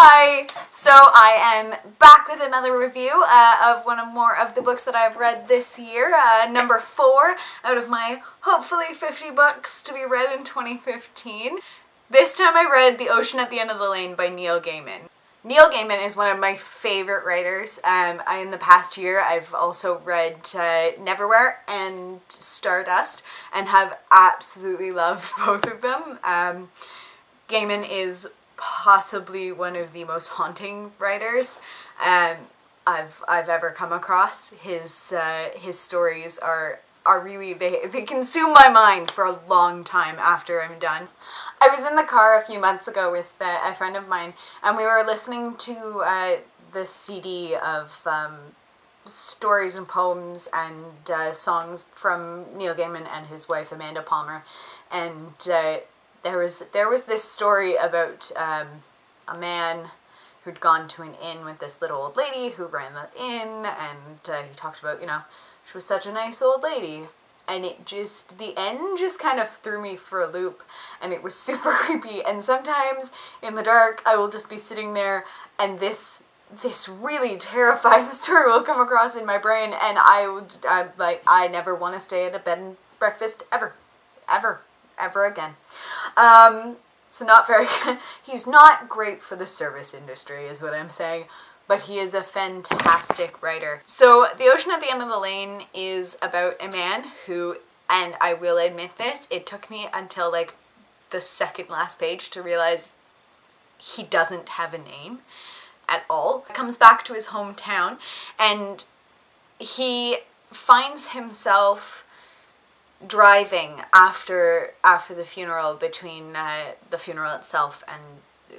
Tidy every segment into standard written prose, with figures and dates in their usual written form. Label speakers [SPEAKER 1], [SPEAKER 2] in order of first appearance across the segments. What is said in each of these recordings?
[SPEAKER 1] Hi! So I am back with another review of one or more of the books that I've read this year. Number 4 out of my hopefully 50 books to be read in 2015. This time I read The Ocean at the End of the Lane by Neil Gaiman. Neil Gaiman is one of my favorite writers. In the past year I've also read Neverwhere and Stardust and have absolutely loved both of them. Gaiman is possibly one of the most haunting writers I've ever come across. His stories are really, they consume my mind for a long time after I'm done. I was in the car a few months ago with a friend of mine, and we were listening to the CD of stories and poems and songs from Neil Gaiman and his wife Amanda Palmer, and there was this story about a man who'd gone to an inn with this little old lady who ran the inn, and he talked about, she was such a nice old lady. And the end just kind of threw me for a loop, and it was super creepy. And sometimes in the dark I will just be sitting there and this really terrifying story will come across in my brain, and I never want to stay at a bed and breakfast ever again. So not very good. He's not great for the service industry is what I'm saying, but he is a fantastic writer. So The Ocean at the End of the Lane is about a man who, and I will admit this, it took me until like the second last page to realize he doesn't have a name at all. Comes back to his hometown and he finds himself driving after the funeral, between the funeral itself and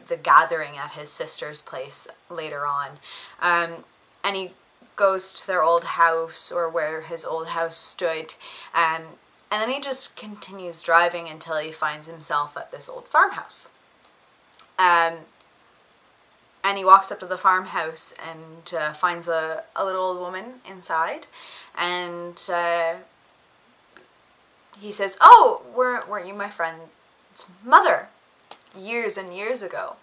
[SPEAKER 1] the gathering at his sister's place later on, and he goes to their old house, or where his old house stood, and then he just continues driving until he finds himself at this old farmhouse, and he walks up to the farmhouse and finds a little old woman inside, and he says, "Oh, weren't you my friend's mother years and years ago,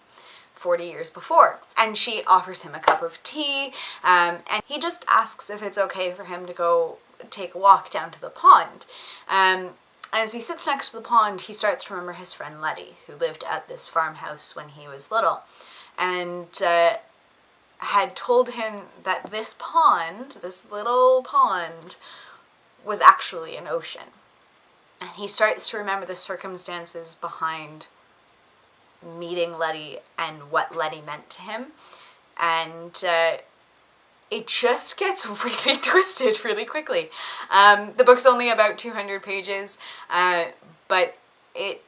[SPEAKER 1] 40 years before?" And she offers him a cup of tea, and he just asks if it's okay for him to go take a walk down to the pond. As he sits next to the pond, he starts to remember his friend Letty, who lived at this farmhouse when he was little, and had told him that this pond, this little pond, was actually an ocean. And he starts to remember the circumstances behind meeting Letty and what Letty meant to him. And it just gets really twisted really quickly. The book's only about 200 pages, but it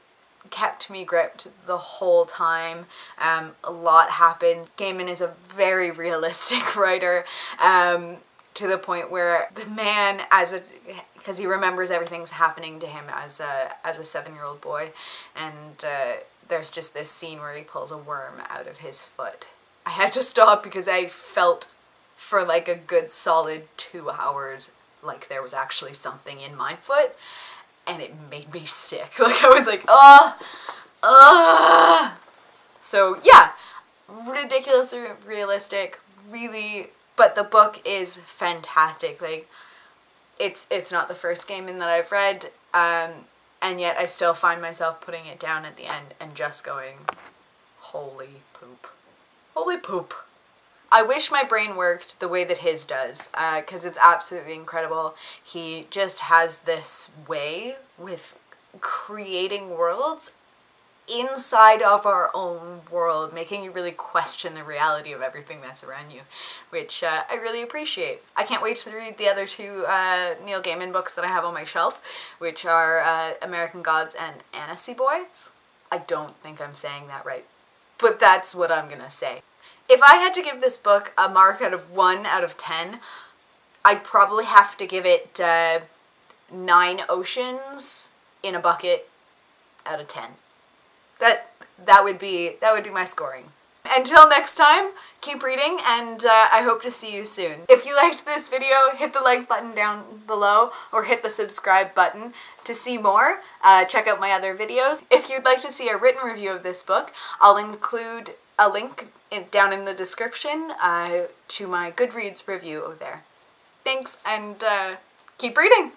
[SPEAKER 1] kept me gripped the whole time. A lot happens. Gaiman is a very realistic writer, to the point where the man, because he remembers everything's happening to him as a 7-year-old boy, and there's just this scene where he pulls a worm out of his foot. I had to stop because I felt for like a good solid 2 hours like there was actually something in my foot, and it made me sick. Like I was like, So yeah, ridiculously realistic, really. But the book is fantastic. Like, it's not the first Gaiman that I've read, and yet I still find myself putting it down at the end and just going, holy poop. Holy poop. I wish my brain worked the way that his does, because it's absolutely incredible. He just has this way with creating worlds inside of our own world, making you really question the reality of everything that's around you, which I really appreciate. I can't wait to read the other 2 Neil Gaiman books that I have on my shelf, which are American Gods and Annecy Boys. I don't think I'm saying that right, but that's what I'm gonna say. If I had to give this book a mark out of 1 out of 10, I'd probably have to give it 9 oceans in a bucket out of 10. That would be my scoring. Until next time, keep reading, and I hope to see you soon. If you liked this video, hit the like button down below, or hit the subscribe button to see more. Check out my other videos. If you'd like to see a written review of this book, I'll include a link down in the description to my Goodreads review there. Thanks, and keep reading!